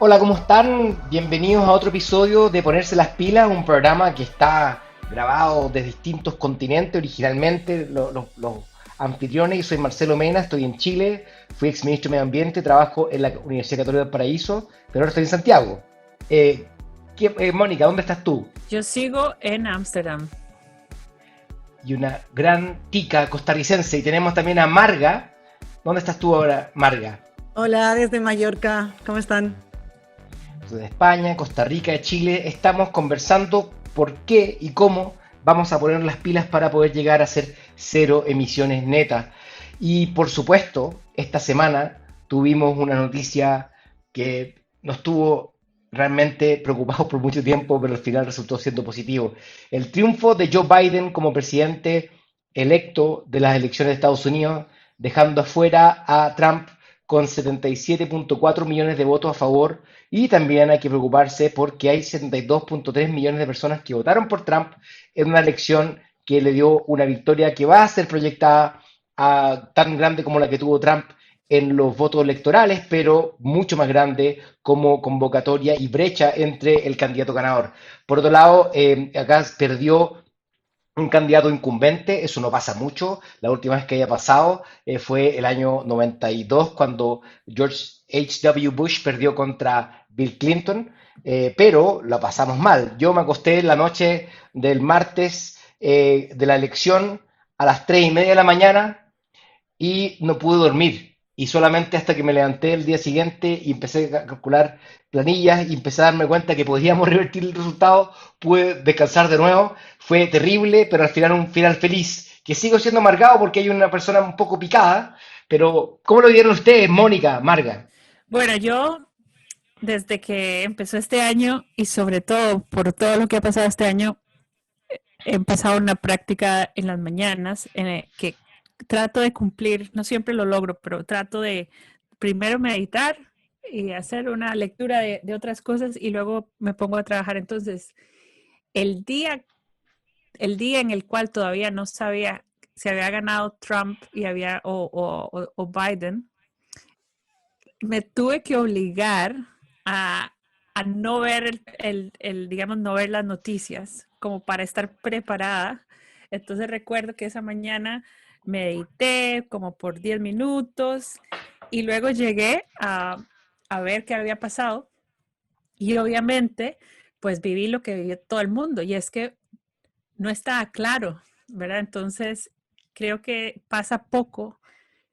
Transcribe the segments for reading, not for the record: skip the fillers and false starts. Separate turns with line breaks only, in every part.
Hola, ¿cómo están? Bienvenidos a otro episodio de Ponerse las Pilas, un programa que está grabado de distintos continentes originalmente. Los anfitriones, yo soy Marcelo Mena, estoy en Chile, fui ex ministro de Medio Ambiente, trabajo en la Universidad Católica del Paraíso, pero ahora estoy en Santiago. Eh, Mónica, ¿dónde estás tú?
Yo sigo en Ámsterdam.
Y una gran tica costarricense. Y tenemos también a Marga. ¿Dónde estás tú ahora, Marga?
Hola, desde Mallorca, ¿cómo están?
De España, Costa Rica, de Chile, estamos conversando por qué y cómo vamos a poner las pilas para poder llegar a ser cero emisiones netas. Y por supuesto, esta semana tuvimos una noticia que nos tuvo realmente preocupados por mucho tiempo, pero al final resultó siendo positivo. El triunfo de Joe Biden como presidente electo de las elecciones de Estados Unidos, dejando afuera a Trump con 77.4 millones de votos a favor, y también hay que preocuparse porque hay 72.3 millones de personas que votaron por Trump en una elección que le dio una victoria que va a ser proyectada tan grande como la que tuvo Trump en los votos electorales, pero mucho más grande como convocatoria y brecha entre el candidato ganador. Por otro lado, acá perdió un candidato incumbente, eso no pasa mucho. La última vez que haya pasado fue el año 92, cuando George H. W. Bush perdió contra Bill Clinton, pero la pasamos mal. Yo me acosté la noche del martes de la elección a las 3:30 de la mañana y no pude dormir. Y solamente hasta que me levanté el día siguiente y empecé a calcular planillas y empecé a darme cuenta que podíamos revertir el resultado, pude descansar de nuevo. Fue terrible, pero al final un final feliz, que sigo siendo amargado porque hay una persona un poco picada. Pero, ¿cómo lo vieron ustedes, Mónica, Marga?
Bueno, yo desde que empezó este año y sobre todo por todo lo que ha pasado este año, he empezado una práctica en las mañanas en el que trato de cumplir, no siempre lo logro, pero trato de primero meditar y hacer una lectura de otras cosas y luego me pongo a trabajar. Entonces, el día, el día en el cual todavía no sabía si había ganado Trump y había o Biden, me tuve que obligar a, a no ver digamos, no ver las noticias, como para estar preparada. Entonces recuerdo que esa mañana medité como por 10 minutos y luego llegué a ver qué había pasado y obviamente pues viví lo que vivió todo el mundo y es que no estaba claro, ¿verdad? Entonces creo que pasa poco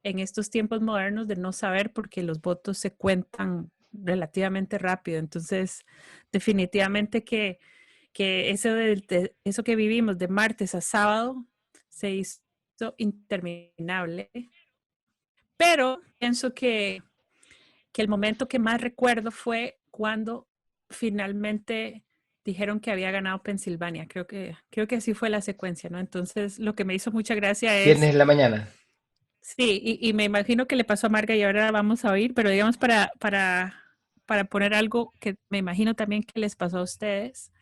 en estos tiempos modernos de no saber porque los votos se cuentan relativamente rápido. Entonces, definitivamente que eso que vivimos de martes a sábado se hizo interminable, pero pienso que el momento que más recuerdo fue cuando finalmente dijeron que había ganado Pensilvania. Creo que así fue la secuencia, ¿no? Entonces, lo que me hizo mucha gracia
Viernes
es.
en la mañana.
Sí, y me imagino que le pasó a Marga y ahora vamos a oír, pero digamos para poner algo que me imagino también que les pasó a ustedes,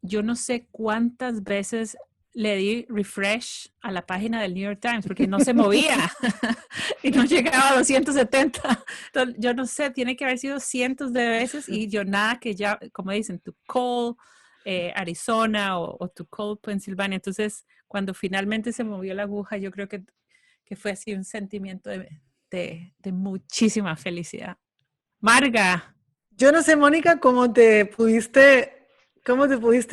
yo no sé cuántas veces le di refresh a la página del New York Times porque no se movía y no llegaba a los 170. Entonces, yo no sé, tiene que haber sido cientos de veces y yo nada que ya, como dicen, to call Arizona o to call Pennsylvania. Entonces, cuando finalmente se movió la aguja, yo creo que fue así un sentimiento de muchísima felicidad. Marga,
Yo no sé, Mónica, cómo te pudiste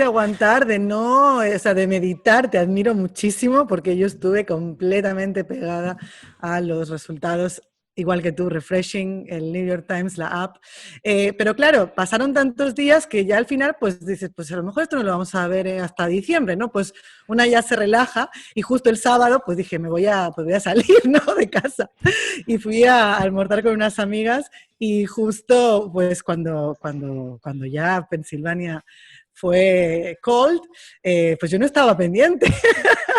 aguantar de no, o sea, de meditar. Te admiro muchísimo porque yo estuve completamente pegada a los resultados, igual que tú, refreshing el New York Times, la app. Pero claro, pasaron tantos días que ya al final, pues dices, pues a lo mejor esto no lo vamos a ver hasta diciembre, ¿no? Pues una ya se relaja y justo el sábado, pues dije, pues voy a salir, ¿no? De casa. Y fui a almorzar con unas amigas y justo pues cuando ya Pensilvania fue cold, pues yo no estaba pendiente.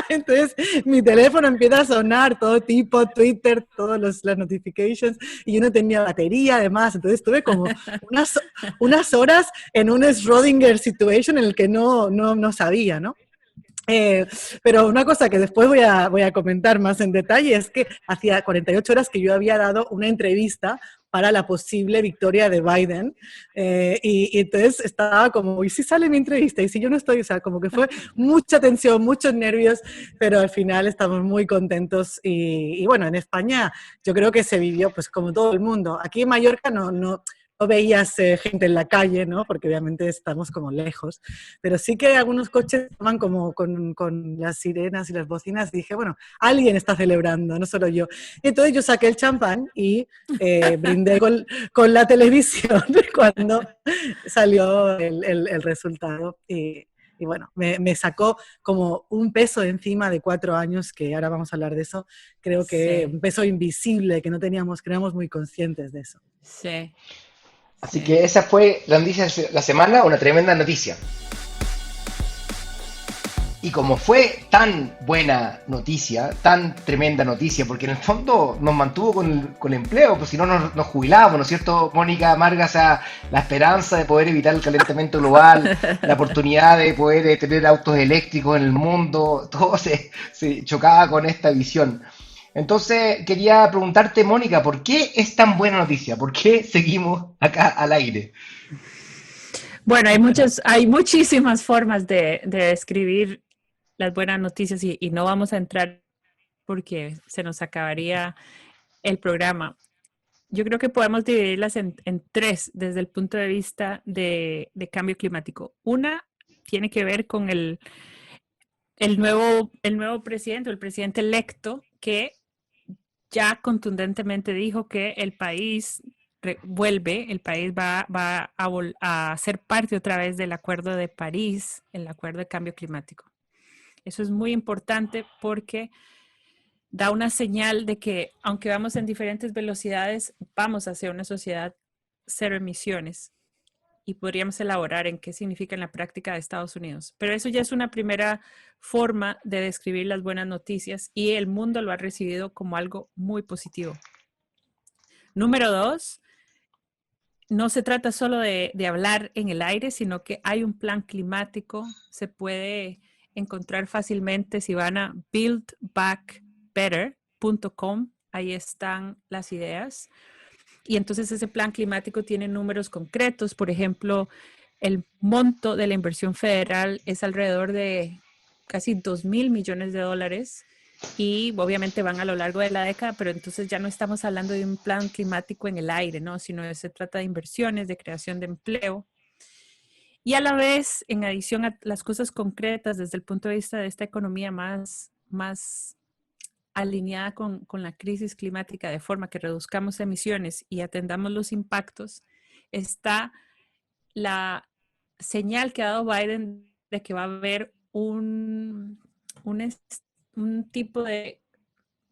Entonces mi teléfono empieza a sonar todo tipo, Twitter, todas las notifications, y yo no tenía batería además. Entonces tuve como unas horas en un Schrödinger situation en el que no sabía, ¿no? Eh, pero una cosa que después voy a comentar más en detalle es que hacía 48 horas que yo había dado una entrevista para la posible victoria de Biden. Y entonces estaba como, ¿y si sale mi entrevista? ¿Y si yo no estoy? O sea, como que fue mucha tensión, muchos nervios, pero al final estamos muy contentos. Y bueno, en España yo creo que se vivió pues como todo el mundo. Aquí en Mallorca no veías gente en la calle, ¿no? Porque obviamente estamos como lejos, pero sí que algunos coches estaban como con las sirenas y las bocinas. Dije, bueno, alguien está celebrando, no solo yo. Y entonces yo saqué el champán y brindé con la televisión cuando salió el resultado. Y bueno, me sacó como un peso encima de 4 años, que ahora vamos a hablar de eso. Creo que
Sí,
un peso invisible que no teníamos, que no éramos muy conscientes de eso.
sí,
Así que
sí.
esa fue la noticia de la semana, una tremenda noticia. Y como fue tan buena noticia, tan tremenda noticia, porque en el fondo nos mantuvo con el empleo, pues si no nos jubilábamos, ¿no es cierto, Mónica Marga? O sea, la esperanza de poder evitar el calentamiento global, la oportunidad de poder tener autos eléctricos en el mundo, todo se chocaba con esta visión. Entonces quería preguntarte, Mónica, ¿por qué es tan buena noticia? ¿Por qué seguimos acá al aire?
Bueno, hay muchísimas formas de describir las buenas noticias y no vamos a entrar porque se nos acabaría el programa. Yo creo que podemos dividirlas en tres desde el punto de vista de cambio climático. Una tiene que ver con el nuevo presidente o el presidente electo que ya contundentemente dijo que el país el país va a ser parte otra vez del Acuerdo de París, el Acuerdo de Cambio Climático. Eso es muy importante porque da una señal de que aunque vamos en diferentes velocidades, vamos hacia una sociedad cero emisiones y podríamos elaborar en qué significa en la práctica de Estados Unidos. Pero eso ya es una primera forma de describir las buenas noticias y el mundo lo ha recibido como algo muy positivo. Número dos, no se trata solo de hablar en el aire, sino que hay un plan climático, se puede encontrar fácilmente si van a buildbackbetter.com, ahí están las ideas. Y entonces ese plan climático tiene números concretos, por ejemplo, el monto de la inversión federal es alrededor de casi 2.000 millones de dólares y obviamente van a lo largo de la década, pero entonces ya no estamos hablando de un plan climático en el aire, ¿no? Sino que se trata de inversiones, de creación de empleo. Y a la vez, en adición a las cosas concretas desde el punto de vista de esta economía más alineada con la crisis climática de forma que reduzcamos emisiones y atendamos los impactos, está la señal que ha dado Biden de que va a haber un, un tipo de,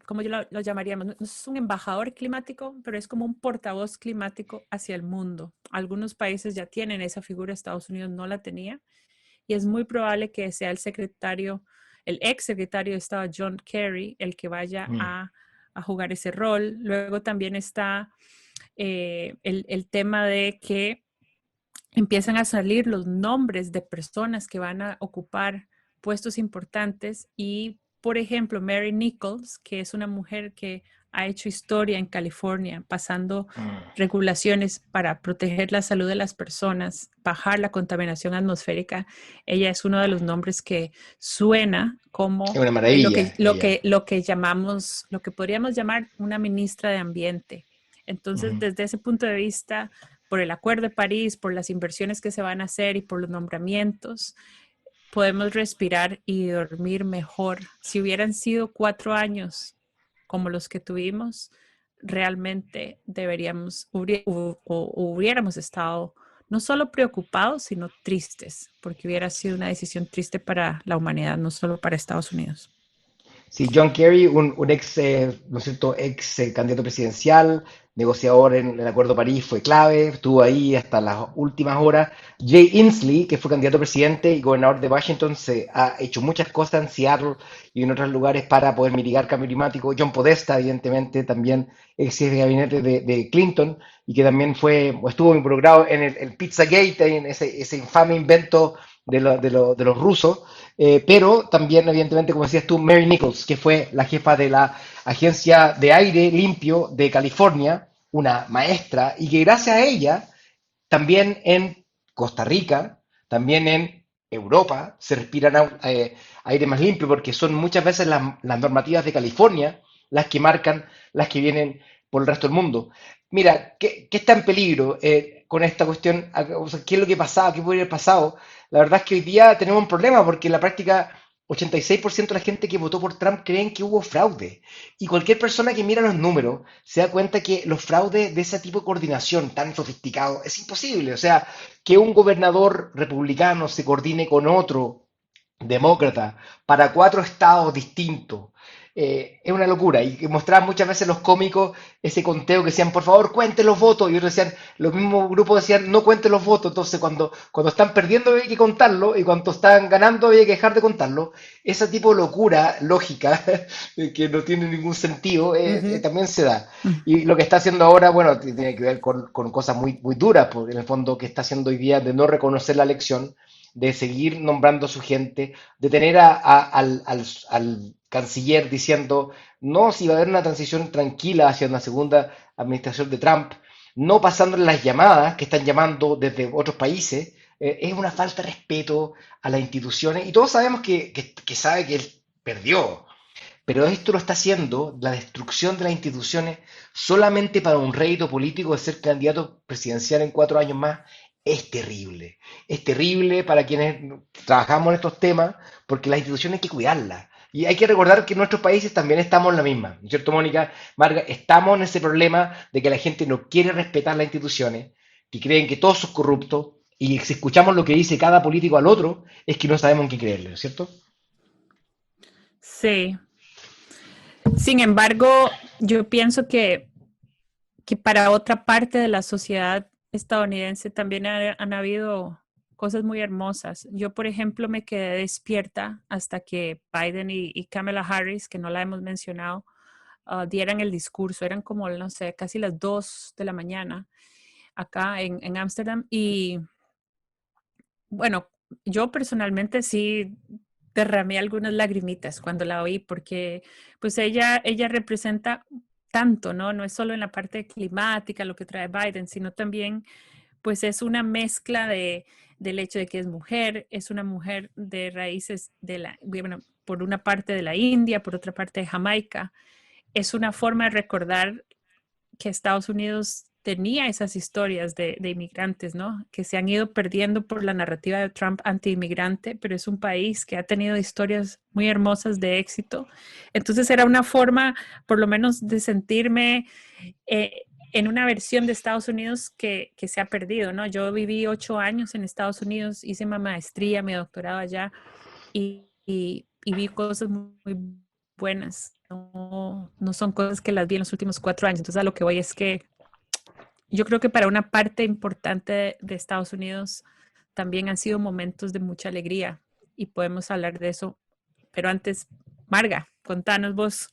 ¿cómo lo llamaríamos? No es un embajador climático, pero es como un portavoz climático hacia el mundo. Algunos países ya tienen esa figura, Estados Unidos no la tenía, y es muy probable que sea el ex secretario de Estado John Kerry el que vaya
Mm.
a jugar ese rol. Luego también está el tema de que empiezan a salir los nombres de personas que van a ocupar puestos importantes y, por ejemplo, Mary Nichols, que es una mujer que ha hecho historia en California, pasando
Mm.
regulaciones para proteger la salud de las personas, bajar la contaminación atmosférica. Ella es uno de los nombres que suena como
Es una
lo que,
maravilla
lo
ella.
que, lo que llamamos, lo que podríamos llamar una ministra de Ambiente. Entonces,
Ujú.
desde ese punto de vista, por el Acuerdo de París, por las inversiones que se van a hacer y por los nombramientos, podemos respirar y dormir mejor. Si hubieran sido 4 años como los que tuvimos, realmente hubiéramos estado no solo preocupados, sino tristes, porque hubiera sido una decisión triste para la humanidad, no solo para Estados Unidos.
Sí, John Kerry, un ex, ¿no es cierto?, ex candidato presidencial, negociador en el Acuerdo de París, fue clave, estuvo ahí hasta las últimas horas. Jay Inslee, que fue candidato a presidente y gobernador de Washington, se ha hecho muchas cosas en Seattle y en otros lugares para poder mitigar cambio climático. John Podesta, evidentemente, también ex jefe de gabinete de Clinton y que también estuvo involucrado en el Pizzagate, en ese infame invento de los rusos. Pero también, evidentemente, como decías tú, Mary Nichols, que fue la jefa de la Agencia de Aire Limpio de California, una maestra y que gracias a ella también en Costa Rica, también en Europa se respiran aire más limpio porque son muchas veces las normativas de California las que marcan las que vienen por el resto del mundo. Mira, ¿qué está en peligro con esta cuestión? O sea, ¿qué es lo que pasaba? ¿Qué puede haber pasado? La verdad es que hoy día tenemos un problema porque en la práctica 86% de la gente que votó por Trump creen que hubo fraude. Y cualquier persona que mira los números se da cuenta que los fraudes de ese tipo de coordinación tan sofisticado es imposible. O sea, que un gobernador republicano se coordine con otro demócrata para cuatro estados distintos. Es una locura. Y que mostraban muchas veces los cómicos ese conteo que decían, por favor, cuenten los votos. Y otros decían, los mismos grupos decían, no cuenten los votos. Entonces, cuando están perdiendo había que contarlo y cuando están ganando había que dejar de contarlo. Ese tipo de locura lógica que no tiene ningún sentido
Ujú.
también se da. Y lo que está haciendo ahora, bueno, tiene que ver con cosas muy, muy duras, porque en el fondo que está haciendo hoy día de no reconocer la elección, de seguir nombrando a su gente, de tener al canciller diciendo, no, si va a haber una transición tranquila hacia una segunda administración de Trump, no pasándole las llamadas que están llamando desde otros países, es una falta de respeto a las instituciones y todos sabemos que sabe que él perdió, pero esto lo está haciendo, la destrucción de las instituciones, solamente para un rédito político de ser candidato presidencial en 4 años más. Es terrible. Es terrible para quienes trabajamos en estos temas, porque las instituciones hay que cuidarlas. Y hay que recordar que en nuestros países también estamos en la misma, ¿no es cierto, Mónica? Marga, estamos en ese problema de que la gente no quiere respetar las instituciones, que creen que todos son corruptos, y si escuchamos lo que dice cada político al otro, es que no sabemos en qué creerle, ¿no es cierto?
Sí. Sin embargo, yo pienso que para otra parte de la sociedad estadounidense también han habido cosas muy hermosas. Yo, por ejemplo, me quedé despierta hasta que Biden y Kamala Harris, que no la hemos mencionado, dieran el discurso. Eran como, no sé, casi las 2 de la mañana acá en Ámsterdam. Y bueno, yo personalmente sí derramé algunas lagrimitas cuando la oí, porque pues ella representa tanto, ¿no? No es solo en la parte climática lo que trae Biden, sino también pues es una mezcla del hecho de que es mujer, es una mujer de raíces bueno, por una parte de la India, por otra parte de Jamaica. Es una forma de recordar que Estados Unidos tenía esas historias de inmigrantes, ¿no? Que se han ido perdiendo por la narrativa de Trump anti-inmigrante, pero es un país que ha tenido historias muy hermosas de éxito. Entonces era una forma, por lo menos, de sentirme en una versión de Estados Unidos que se ha perdido, ¿no? Yo viví 8 años en Estados Unidos, hice mi maestría, mi doctorado allá y vi cosas muy buenas. No, no son cosas que las vi en los últimos 4 años. Entonces, a lo que voy es que yo creo que para una parte importante de Estados Unidos también han sido momentos de mucha alegría y podemos hablar de eso. Pero antes, Marga, contanos vos.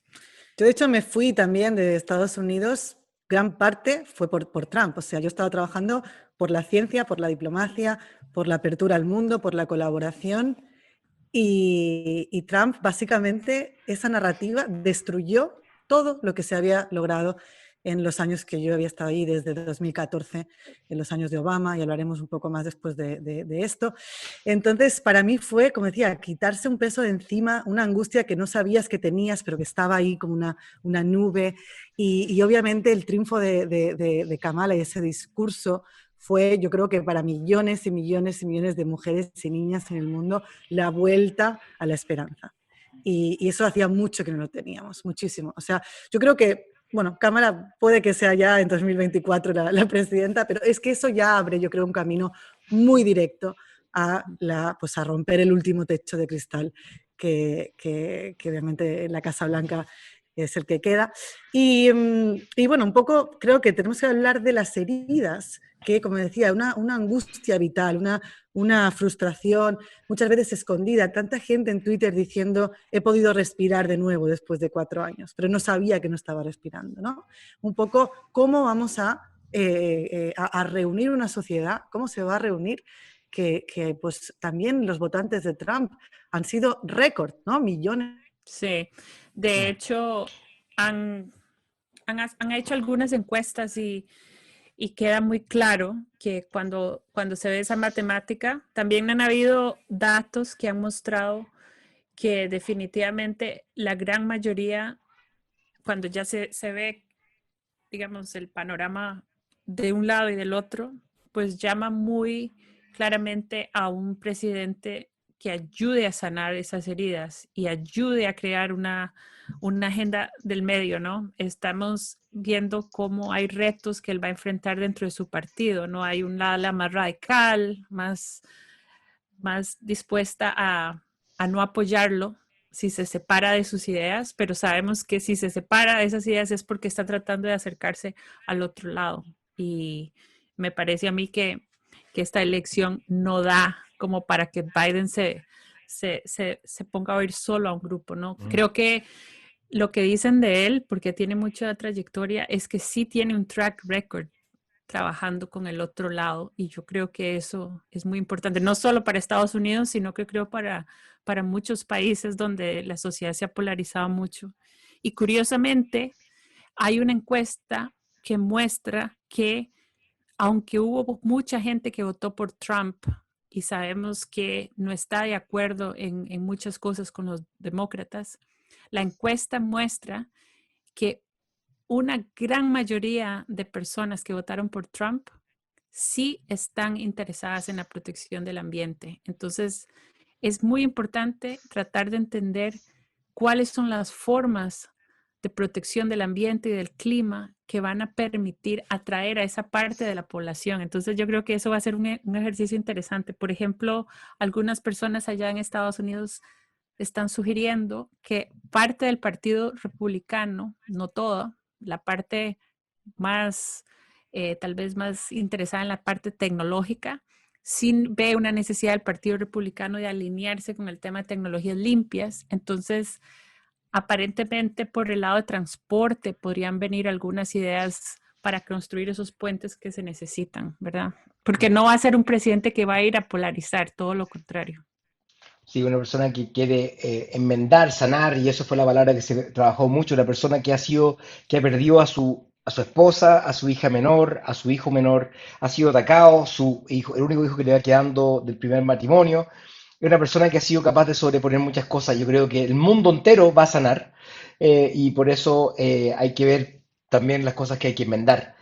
Yo de hecho me fui también de Estados Unidos, gran parte fue por Trump, o sea, yo estaba trabajando por la ciencia, por la diplomacia, por la apertura al mundo, por la colaboración y Trump básicamente esa narrativa destruyó todo lo que se había logrado en los años que yo había estado ahí, desde 2014, en los años de Obama, y hablaremos un poco más después de esto. Entonces, para mí fue, como decía, quitarse un peso de encima, una angustia que no sabías que tenías, pero que estaba ahí como una nube. Y obviamente el triunfo de Kamala y ese discurso fue, yo creo que para millones y millones y millones de mujeres y niñas en el mundo, la vuelta a la esperanza. Y eso hacía mucho que no lo teníamos, muchísimo. O sea, yo creo que, bueno, Cámara puede que sea ya en 2024 la presidenta, pero es que eso ya abre, yo creo, un camino muy directo pues a romper el último techo de cristal que obviamente en la Casa Blanca es el que queda. Y bueno, un poco creo que tenemos que hablar de las heridas, que como decía, una angustia vital, una frustración, muchas veces escondida. Tanta gente en Twitter diciendo, he podido respirar de nuevo después de 4 años, pero no sabía que no estaba respirando, ¿no? Un poco cómo vamos a reunir una sociedad, cómo se va a reunir que pues también los votantes de Trump han sido récord, ¿no? Millones.
Sí, de hecho, han, han hecho algunas encuestas y queda muy claro que cuando se ve esa matemática, también han habido datos que han mostrado que definitivamente la gran mayoría, cuando ya se ve, digamos, el panorama de un lado y del otro, pues llama muy claramente a un presidente que ayude a sanar esas heridas y ayude a crear una agenda del medio, ¿no? Estamos viendo cómo hay retos que él va a enfrentar dentro de su partido, ¿no? Hay un ala más radical, más dispuesta a no apoyarlo si se separa de sus ideas, pero sabemos que si se separa de esas ideas es porque está tratando de acercarse al otro lado. Y me parece a mí que esta elección no da como para que Biden se ponga a oír solo a un grupo, ¿no? Creo que lo que dicen de él, porque tiene mucha trayectoria, es que sí tiene un track record trabajando con el otro lado y yo creo que eso es muy importante, no solo para Estados Unidos, sino que creo para muchos países donde la sociedad se ha polarizado mucho. Y curiosamente, hay una encuesta que muestra que aunque hubo mucha gente que votó por Trump y sabemos que no está de acuerdo en muchas cosas con los demócratas, la encuesta muestra que una gran mayoría de personas que votaron por Trump sí están interesadas en la protección del ambiente. Entonces, es muy importante tratar de entender cuáles son las formas de protección del ambiente y del clima que van a permitir atraer a esa parte de la población. Entonces, yo creo que eso va a ser un ejercicio interesante. Por ejemplo, algunas personas allá en Estados Unidos están sugiriendo que parte del Partido Republicano, no toda, la parte más, tal vez más interesada en la parte tecnológica, sí ve una necesidad del Partido Republicano de alinearse con el tema de tecnologías limpias. Entonces, aparentemente por el lado de transporte podrían venir algunas ideas para construir esos puentes que se necesitan, ¿verdad? Porque no va a ser un presidente que va a ir a polarizar, todo lo contrario.
Sí, una persona que quiere enmendar, sanar, y eso fue la palabra que se trabajó mucho, una persona que ha sido, que ha perdido a su esposa, a su hija menor, a su hijo menor, ha sido atacado, su hijo, el único hijo que le va quedando del primer matrimonio, es una persona que ha sido capaz de sobreponer muchas cosas. Yo creo que el mundo entero va a sanar, y por eso hay que ver también las cosas que hay que enmendar.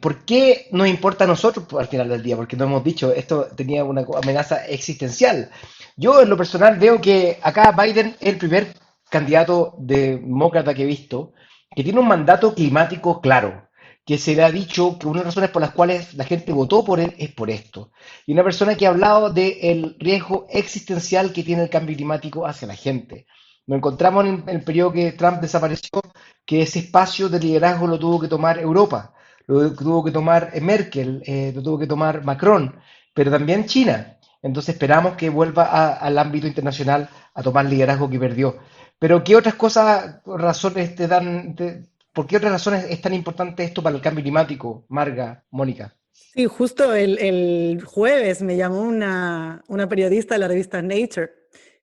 ¿Por qué nos importa a nosotros al final del día? Porque no hemos dicho, esto tenía una amenaza existencial. Yo en lo personal veo que acá Biden es el primer candidato demócrata que he visto que tiene un mandato climático claro, que se le ha dicho que una de las razones por las cuales la gente votó por él es por esto. Y una persona que ha hablado del riesgo existencial que tiene el cambio climático hacia la gente. Nos encontramos en el periodo que Trump desapareció, que ese espacio de liderazgo lo tuvo que tomar Europa, lo tuvo que tomar Merkel, lo tuvo que tomar Macron, pero también China. Entonces esperamos que vuelva al ámbito internacional a tomar liderazgo que perdió. Pero ¿qué otras cosas, razones te dan, por qué otras razones es tan importante esto para el cambio climático, Marga, Mónica?
Sí, justo el jueves me llamó una periodista de la revista Nature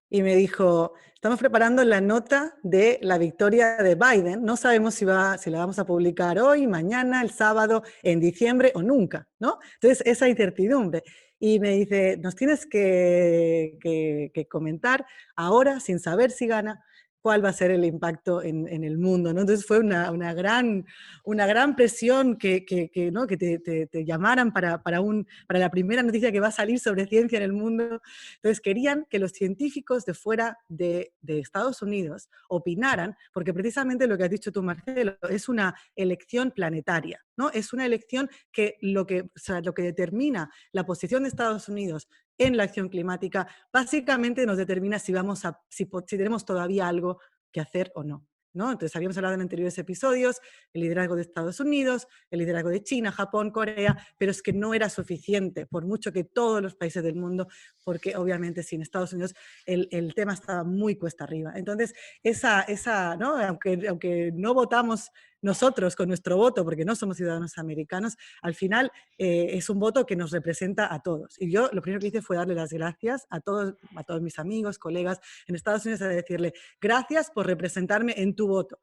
y me dijo, estamos preparando la nota de la victoria de Biden, no sabemos si la vamos a publicar hoy, mañana, el sábado, en diciembre o nunca, ¿no? Entonces, esa incertidumbre. Y me dice, nos tienes que comentar ahora, sin saber si gana, cuál va a ser el impacto en el mundo, ¿no? Entonces fue una gran presión ¿no? que te llamaran para la primera noticia que va a salir sobre ciencia en el mundo. Entonces querían que los científicos de fuera de Estados Unidos opinaran, porque precisamente lo que has dicho tú, Marcelo, es una elección planetaria, ¿no? Es una elección que lo que determina la posición de Estados Unidos en la acción climática, básicamente nos determina si tenemos todavía algo que hacer o no, ¿no? Entonces habíamos hablado en anteriores episodios, el liderazgo de Estados Unidos, el liderazgo de China, Japón, Corea, pero es que no era suficiente, por mucho que todos los países del mundo, porque obviamente sin Estados Unidos el tema estaba muy cuesta arriba. Entonces, ¿no? Aunque no votamos nosotros con nuestro voto, porque no somos ciudadanos americanos, al final es un voto que nos representa a todos. Y yo lo primero que hice fue darle las gracias a todos mis amigos, colegas en Estados Unidos, a decirle, gracias por representarme en tu voto.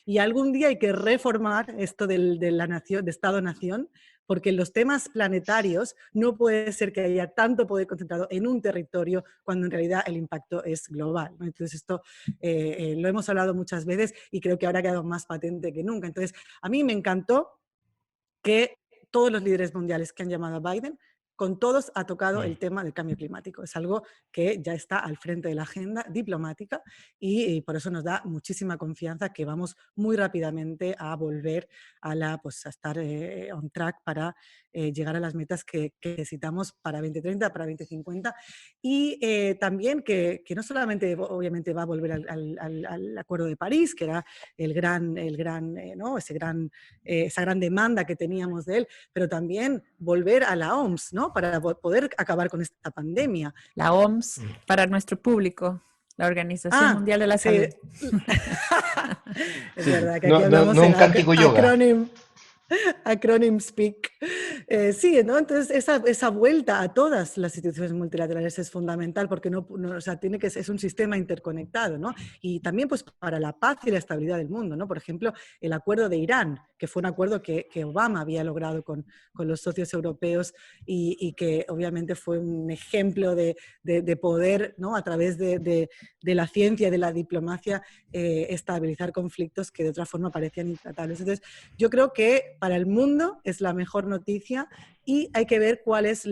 y algún día hay que reformar esto de la nación, de Estado-nación, porque en los temas planetarios no puede ser que haya tanto poder concentrado en un territorio cuando en realidad el impacto es global, ¿no? Entonces esto lo hemos hablado muchas veces y creo que ahora ha quedado más patente que nunca. Entonces a mí me encantó que todos los líderes mundiales que han llamado a Biden, con todos ha tocado el tema del cambio climático. Es algo que ya está al frente de la agenda diplomática y por eso nos da muchísima confianza que vamos muy rápidamente a volver pues, a estar on track para llegar a las metas que necesitamos para 2030, para 2050 y también que no solamente obviamente va a volver al Acuerdo de París, que era ¿no? Esa gran demanda que teníamos de él, pero también volver a la OMS, ¿no? Para poder acabar con esta pandemia.
La OMS, para nuestro público, la Organización Mundial de la
sí.
Salud.
Es verdad que aquí hablamos
no
en
un cántico yoga.
Acronym speak. Sí, ¿no? Entonces esa vuelta a todas las instituciones multilaterales es fundamental porque o sea, es un sistema interconectado, ¿no? Y también pues para la paz y la estabilidad del mundo, ¿no? Por ejemplo, el acuerdo de Irán, que fue un acuerdo que Obama había logrado con los socios europeos y que obviamente fue un ejemplo de poder, ¿no? A través de la ciencia y de la diplomacia estabilizar conflictos que de otra forma parecían intratables. Entonces, yo creo que para el mundo es la mejor noticia y hay que ver cuál es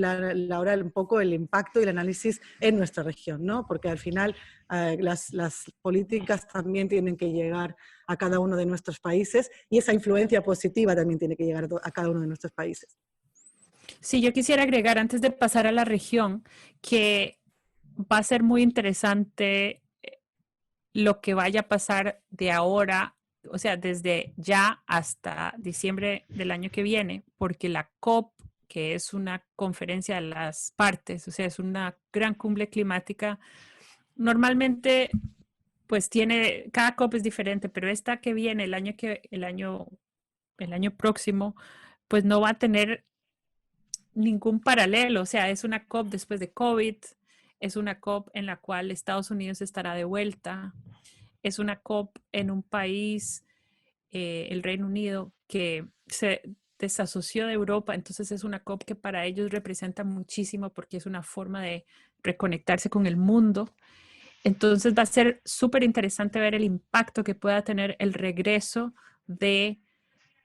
ahora un poco el impacto y el análisis en nuestra región, ¿no? Porque al final las políticas también tienen que llegar a cada uno de nuestros países y esa influencia positiva también tiene que llegar a cada uno de nuestros países.
Sí, yo quisiera agregar antes de pasar a la región que va a ser muy interesante lo que vaya a pasar de ahora, o sea, desde ya hasta diciembre del año que viene, porque la COP, que es una conferencia de las partes, o sea, es una gran cumbre climática, normalmente pues cada COP es diferente, pero esta que viene el año próximo, pues no va a tener ningún paralelo, o sea, es una COP después de COVID, es una COP en la cual Estados Unidos estará de vuelta, es una COP en un país, el Reino Unido, que se desasoció de Europa, entonces es una COP que para ellos representa muchísimo porque es una forma de reconectarse con el mundo. Entonces va a ser súper interesante ver el impacto que pueda tener el regreso de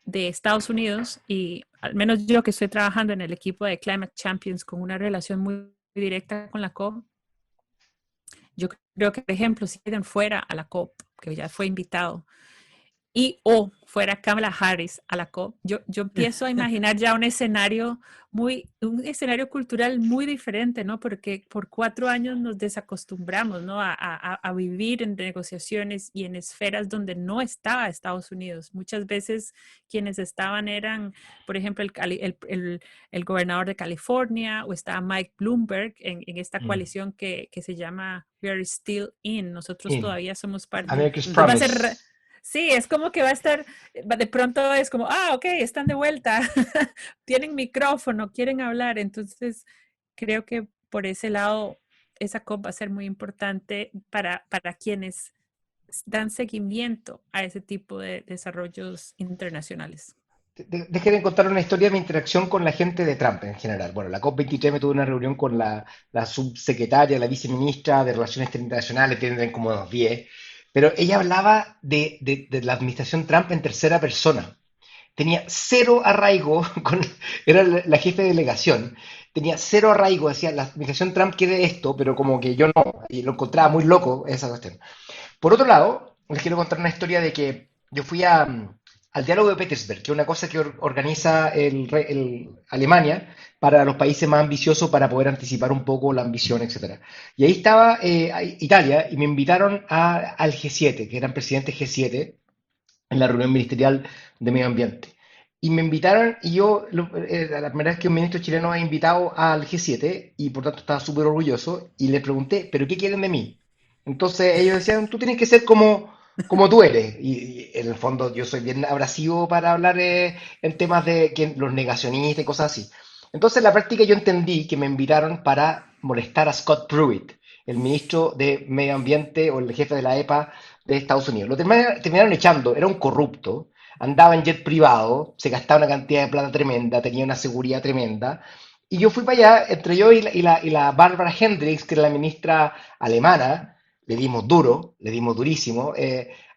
Estados Unidos y al menos yo que estoy trabajando en el equipo de Climate Champions con una relación muy directa con la COP, yo creo que, por ejemplo, si quedan fuera a la COP, que ya fue invitado, o fuera Kamala Harris a la COP, yo empiezo a imaginar ya un escenario cultural muy diferente, ¿no? Porque por 4 años nos desacostumbramos, ¿no? A vivir en negociaciones y en esferas donde no estaba Estados Unidos. Muchas veces quienes estaban eran, por ejemplo, el gobernador de California o estaba Mike Bloomberg en esta coalición que se llama We Are Still In. Nosotros todavía somos parte.
America's
Entonces va a
Promise.
ser... Sí, es como que va a estar, de pronto es como, ok, están de vuelta, tienen micrófono, quieren hablar. Entonces, creo que por ese lado, esa COP va a ser muy importante para quienes dan seguimiento a ese tipo de desarrollos internacionales.
Déjenme contar una historia de mi interacción con la gente de Trump en general. Bueno, la COP23 me tuve una reunión con la subsecretaria, la viceministra de Relaciones Internacionales, tienen como unos 10, pero ella hablaba de la administración Trump en tercera persona. Tenía cero arraigo, era la jefe de delegación, tenía cero arraigo, decía, la administración Trump quiere esto, pero como que yo no, y lo encontraba muy loco esa cuestión. Por otro lado, les quiero contar una historia de que yo fui al diálogo de Petersberg, que es una cosa que organiza Alemania para los países más ambiciosos para poder anticipar un poco la ambición, etcétera. Y ahí estaba Italia y me invitaron al G7, que eran presidentes G7, en la reunión ministerial de medio ambiente. Y me invitaron, y yo, la primera vez que un ministro chileno me ha invitado al G7, y por tanto estaba súper orgulloso, y le pregunté, ¿pero qué quieren de mí? Entonces ellos decían, tú tienes que ser como tú eres. Y en el fondo yo soy bien abrasivo para hablar en temas de los negacionistas y cosas así. Entonces en la práctica yo entendí que me invitaron para molestar a Scott Pruitt, el ministro de Medio Ambiente o el jefe de la EPA de Estados Unidos. Lo terminaron echando, era un corrupto, andaba en jet privado, se gastaba una cantidad de plata tremenda, tenía una seguridad tremenda. Y yo fui para allá, entre yo y la Barbara Hendricks, que era la ministra alemana, le dimos duro, le dimos durísimo,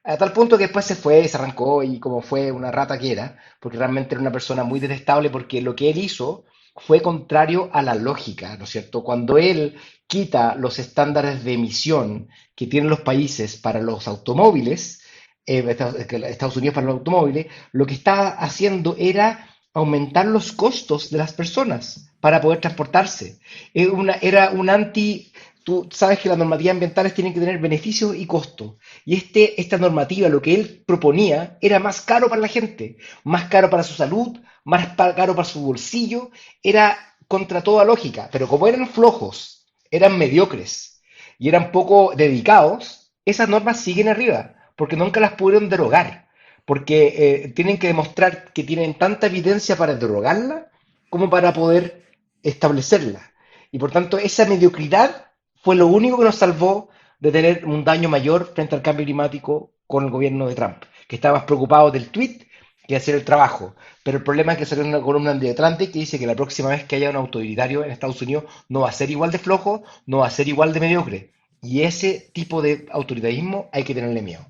a tal punto que después se fue, se arrancó y como fue una rata que era, porque realmente era una persona muy detestable, porque lo que él hizo fue contrario a la lógica, ¿no es cierto? Cuando él quita los estándares de emisión que tienen los países para los automóviles, Estados Unidos para los automóviles, lo que estaba haciendo era aumentar los costos de las personas para poder transportarse. Era un anti. Tú sabes que las normativas ambientales tienen que tener beneficios y costos. Y esta normativa, lo que él proponía, era más caro para la gente, más caro para su salud, más caro para su bolsillo, era contra toda lógica. Pero como eran flojos, eran mediocres y eran poco dedicados, esas normas siguen arriba, porque nunca las pudieron derogar, porque tienen que demostrar que tienen tanta evidencia para derogarla como para poder establecerla. Y por tanto, esa mediocridad fue lo único que nos salvó de tener un daño mayor frente al cambio climático con el gobierno de Trump, que estaba más preocupado del tweet que hacer el trabajo. Pero el problema es que salió una columna en The Atlantic que dice que la próxima vez que haya un autoritario en Estados Unidos no va a ser igual de flojo, no va a ser igual de mediocre. Y ese tipo de autoritarismo hay que tenerle miedo.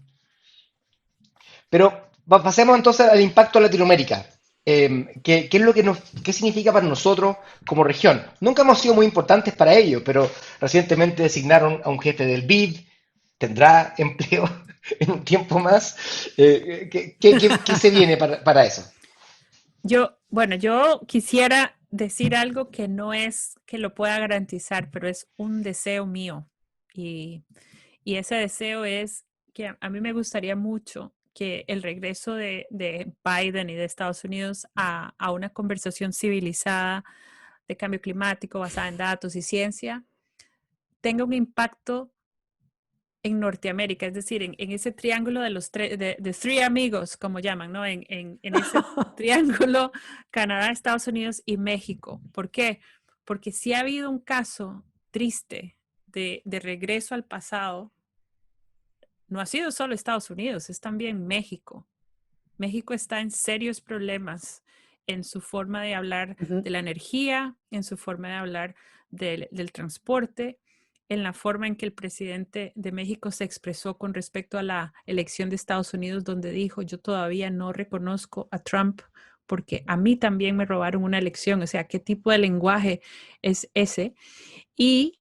Pero pasemos entonces al impacto en Latinoamérica. ¿Qué es lo que qué significa para nosotros como región? Nunca hemos sido muy importantes para ello, pero recientemente designaron a un jefe del BID, tendrá empleo en un tiempo más. ¿Qué se viene para eso?
Bueno, yo quisiera decir algo que no es que lo pueda garantizar, pero es un deseo mío. Y, y ese deseo es que a mí me gustaría mucho que el regreso de Biden y de Estados Unidos a una conversación civilizada de cambio climático basada en datos y ciencia tenga un impacto en Norteamérica, es decir, en ese triángulo de los tres, de three amigos, como llaman, ¿no? En ese triángulo Canadá, Estados Unidos y México. ¿Por qué? Porque si ha habido un caso triste de regreso al pasado, no ha sido solo Estados Unidos, es también México. México está en serios problemas en su forma de hablar de la energía, en su forma de hablar del transporte, en la forma en que el presidente de México se expresó con respecto a la elección de Estados Unidos, donde dijo, yo todavía no reconozco a Trump porque a mí también me robaron una elección. O sea, ¿qué tipo de lenguaje es ese? Y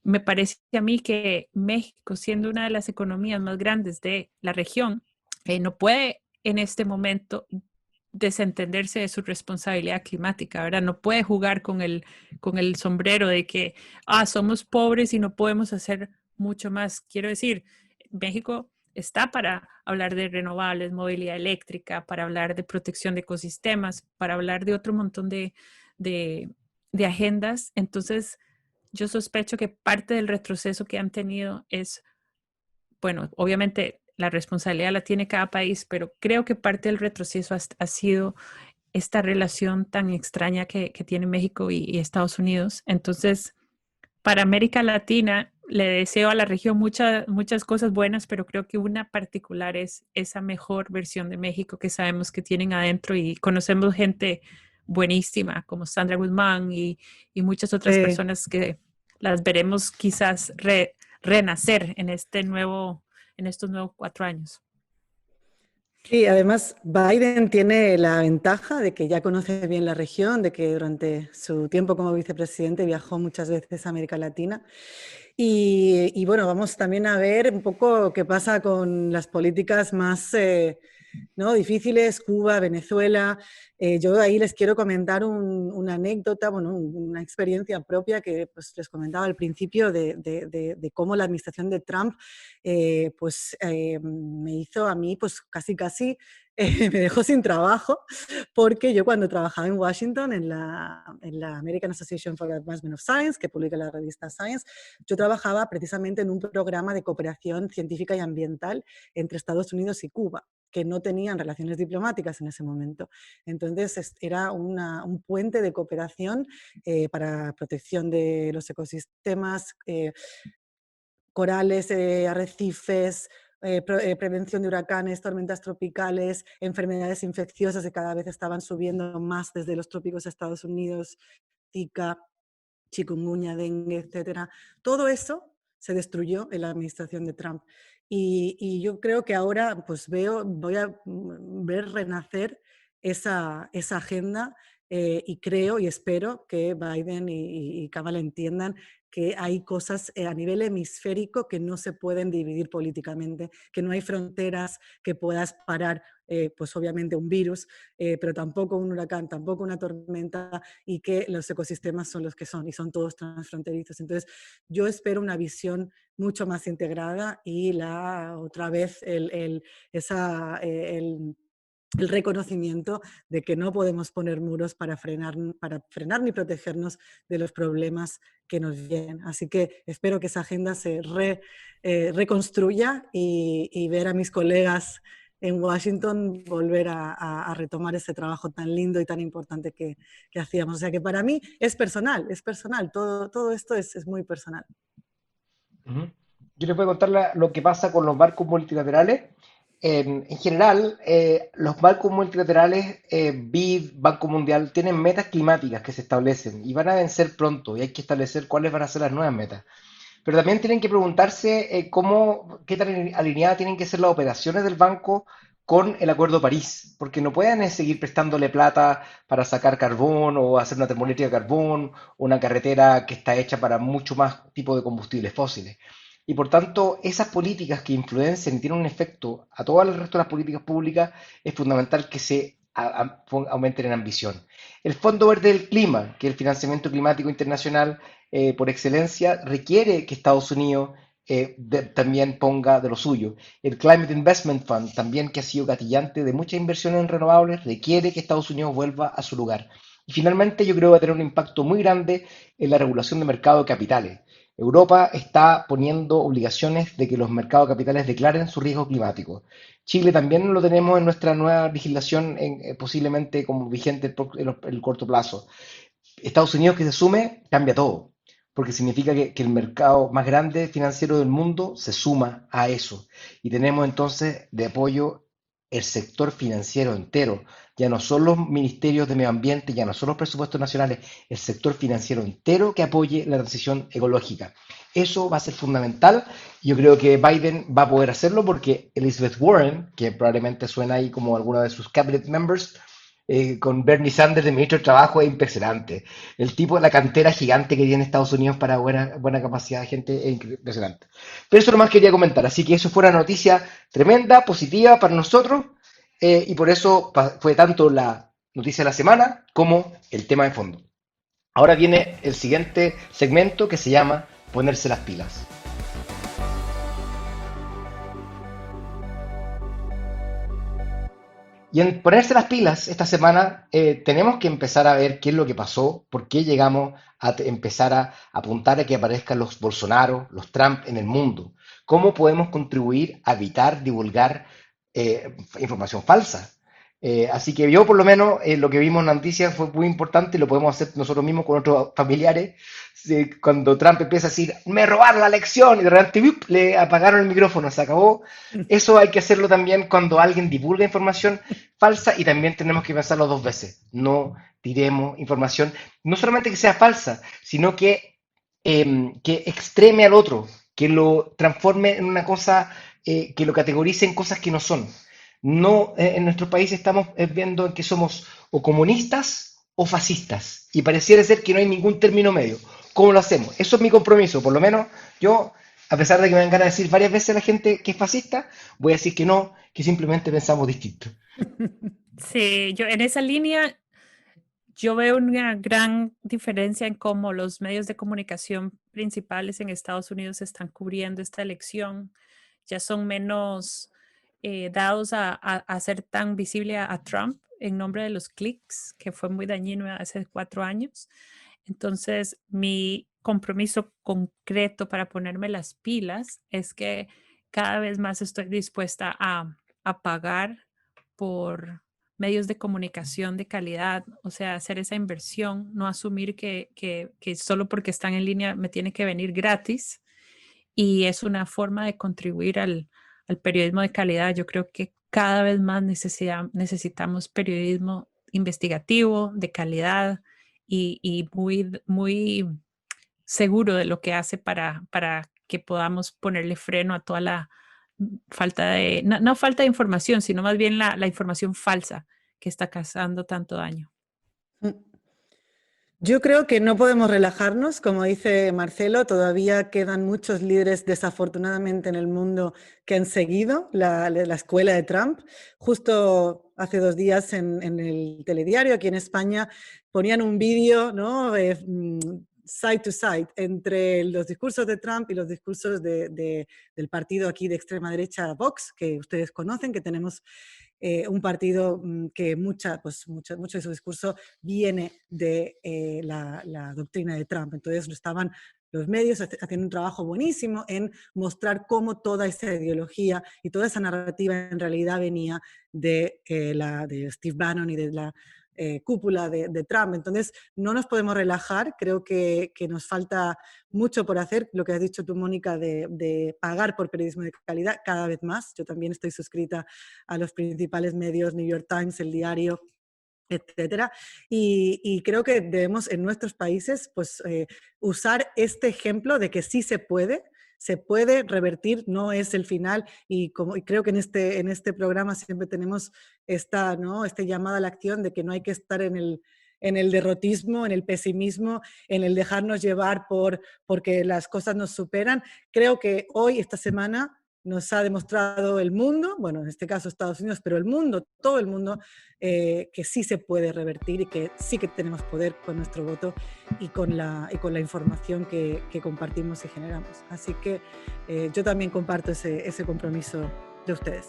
me parece a mí que México, siendo una de las economías más grandes de la región, no puede en este momento desentenderse de su responsabilidad climática, ¿verdad? No puede jugar con el sombrero de que, somos pobres y no podemos hacer mucho más. Quiero decir, México está para hablar de renovables, movilidad eléctrica, para hablar de protección de ecosistemas, para hablar de otro montón de, de agendas. Entonces, yo sospecho que parte del retroceso que han tenido es, bueno, obviamente la responsabilidad la tiene cada país, pero creo que parte del retroceso ha sido esta relación tan extraña que tiene México y Estados Unidos. Entonces, para América Latina, le deseo a la región muchas cosas buenas, pero creo que una particular es esa mejor versión de México que sabemos que tienen adentro y conocemos gente buenísima como Sandra Guzmán y muchas otras
Sí.
personas que las veremos quizás renacer en en estos nuevos 4 años.
Sí, además Biden tiene la ventaja de que ya conoce bien la región, de que durante su tiempo como vicepresidente viajó muchas veces a América Latina. Y bueno, vamos también a ver un poco qué pasa con las políticas más ¿no? difíciles, Cuba, Venezuela. Yo ahí les quiero comentar una anécdota, bueno, una experiencia propia que pues, les comentaba al principio de cómo la administración de Trump me hizo a mí pues casi me dejó sin trabajo porque yo cuando trabajaba en Washington en la American Association for the Advancement of Science, que publica la revista Science, yo trabajaba precisamente en un programa de cooperación científica y ambiental entre Estados Unidos y Cuba, que no tenían relaciones diplomáticas en ese momento. Entonces era un puente de cooperación para protección de los ecosistemas, corales, arrecifes, prevención de huracanes, tormentas tropicales, enfermedades infecciosas que cada vez estaban subiendo más desde los trópicos de Estados Unidos, Zika, chikungunya, dengue, etcétera. Todo eso se destruyó en la administración de Trump. Y yo creo que ahora pues voy a ver renacer esa agenda y creo y espero que Biden y Kamala entiendan que hay cosas a nivel hemisférico que no se pueden dividir políticamente, que no hay fronteras que puedas parar, pues obviamente un virus, pero tampoco un huracán, tampoco una tormenta, y que los ecosistemas son los que son y son todos transfronterizos. Entonces, yo espero una visión mucho más integrada y otra vez el reconocimiento de que no podemos poner muros para frenar ni protegernos de los problemas que nos vienen. Así que espero que esa agenda se reconstruya y ver a mis colegas en Washington volver a retomar ese trabajo tan lindo y tan importante que hacíamos. O sea que para mí es personal, todo esto es muy personal.
Ujú. Yo les voy a contar lo que pasa con los barcos multilaterales. En general, los barcos multilaterales, BID, Banco Mundial, tienen metas climáticas que se establecen y van a vencer pronto y hay que establecer cuáles van a ser las nuevas metas. Pero también tienen que preguntarse qué tan alineadas tienen que ser las operaciones del banco con el Acuerdo de París, porque no pueden seguir prestándole plata para sacar carbón o hacer una termoeléctrica de carbón o una carretera que está hecha para mucho más tipo de combustibles fósiles. Y por tanto, esas políticas que influencian y tienen un efecto a todo el resto de las políticas públicas, es fundamental que se aumenten en ambición. El Fondo Verde del Clima, que es el financiamiento climático internacional, por excelencia, requiere que Estados Unidos también ponga de lo suyo. El Climate Investment Fund, también que ha sido gatillante de muchas inversiones en renovables, requiere que Estados Unidos vuelva a su lugar. Y finalmente yo creo que va a tener un impacto muy grande en la regulación de mercado de capitales. Europa está poniendo obligaciones de que los mercados de capitales declaren su riesgo climático. Chile también lo tenemos en nuestra nueva legislación, posiblemente como vigente el corto plazo. Estados Unidos que se sume cambia todo, porque significa que el mercado más grande financiero del mundo se suma a eso. Y tenemos entonces de apoyo el sector financiero entero, ya no son los ministerios de medio ambiente, ya no son los presupuestos nacionales, el sector financiero entero que apoye la transición ecológica. Eso va a ser fundamental y yo creo que Biden va a poder hacerlo porque Elizabeth Warren, que probablemente suena ahí como alguno de sus cabinet members, con Bernie Sanders de ministro de Trabajo es impresionante. El tipo, la cantera gigante que tiene Estados Unidos para buena capacidad de gente es impresionante. Pero eso nomás quería comentar, así que eso fue una noticia tremenda, positiva para nosotros, y por eso fue tanto la noticia de la semana como el tema de fondo. Ahora viene el siguiente segmento que se llama Ponerse las pilas. Y en ponerse las pilas esta semana tenemos que empezar a ver qué es lo que pasó, por qué llegamos a empezar a apuntar a que aparezcan los Bolsonaro, los Trump en el mundo. ¿Cómo podemos contribuir a evitar divulgar información falsa? Así que yo por lo menos lo que vimos en la noticia fue muy importante y lo podemos hacer nosotros mismos con otros familiares. Cuando Trump empieza a decir, me robaron la elección y de repente ¡yup! Le apagaron el micrófono, se acabó. Eso hay que hacerlo también cuando alguien divulga información falsa y también tenemos que pensarlo dos veces. No tiremos información, no solamente que sea falsa, sino que extreme al otro, que lo transforme en una cosa, que lo categorice en cosas que no son. No, en nuestro país estamos viendo que somos o comunistas o fascistas y pareciera ser que no hay ningún término medio. ¿Cómo lo hacemos? Eso es mi compromiso, por lo menos yo, a pesar de que me dan ganas de decir varias veces a la gente que es fascista, voy a decir que no, que simplemente pensamos distinto.
Sí, yo en esa línea, yo veo una gran diferencia en cómo los medios de comunicación principales en Estados Unidos están cubriendo esta elección. Ya son menos dados a hacer tan visible a Trump en nombre de los clics, que fue muy dañino hace 4 años. Entonces, mi compromiso concreto para ponerme las pilas es que cada vez más estoy dispuesta a pagar por medios de comunicación de calidad, o sea, hacer esa inversión, no asumir que solo porque están en línea me tiene que venir gratis y es una forma de contribuir al periodismo de calidad. Yo creo que cada vez más necesitamos periodismo investigativo, de calidad y muy seguro de lo que hace para que podamos ponerle freno a toda la falta de, no falta de información, sino más bien la información falsa que está causando tanto daño.
Yo creo que no podemos relajarnos, como dice Marcelo, todavía quedan muchos líderes desafortunadamente en el mundo que han seguido la escuela de Trump. Justo hace 2 días en el telediario aquí en España ponían un vídeo, ¿no? Side to side entre los discursos de Trump y los discursos del partido aquí de extrema derecha Vox, que ustedes conocen, que tenemos un partido que mucho de su discurso viene de la doctrina de Trump. Entonces estaban los medios haciendo un trabajo buenísimo en mostrar cómo toda esa ideología y toda esa narrativa en realidad venía de Steve Bannon y de la cúpula de Trump. Entonces, no nos podemos relajar. Creo que nos falta mucho por hacer. Lo que has dicho tú, Mónica, de pagar por periodismo de calidad cada vez más. Yo también estoy suscrita a los principales medios, New York Times, El Diario, etcétera. Y creo que debemos en nuestros países pues, usar este ejemplo de que sí se puede revertir, no es el final, y creo que en este programa siempre tenemos esta llamada a la acción de que no hay que estar en el derrotismo, en el pesimismo, en el dejarnos llevar porque las cosas nos superan. Creo que hoy, esta semana, nos ha demostrado el mundo, bueno, en este caso Estados Unidos, pero el mundo, todo el mundo, que sí se puede revertir y que sí que tenemos poder con nuestro voto y con la información que compartimos y generamos. Así que yo también comparto ese compromiso de ustedes.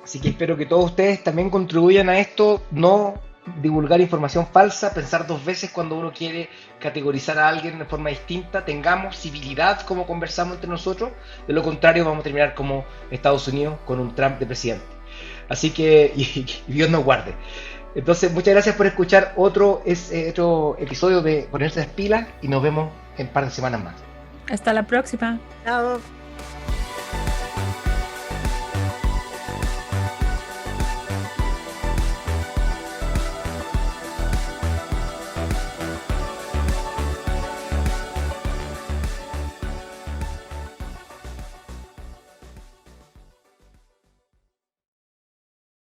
Así que espero que todos ustedes también contribuyan a esto, no divulgar información falsa, pensar 2 veces cuando uno quiere categorizar a alguien de forma distinta, tengamos civilidad como conversamos entre nosotros, de lo contrario vamos a terminar como Estados Unidos con un Trump de presidente. Así que, y Dios nos guarde. Entonces, muchas gracias por escuchar otro episodio de Ponerse las Pilas y nos vemos en un par de semanas más.
Hasta la próxima.
Chao.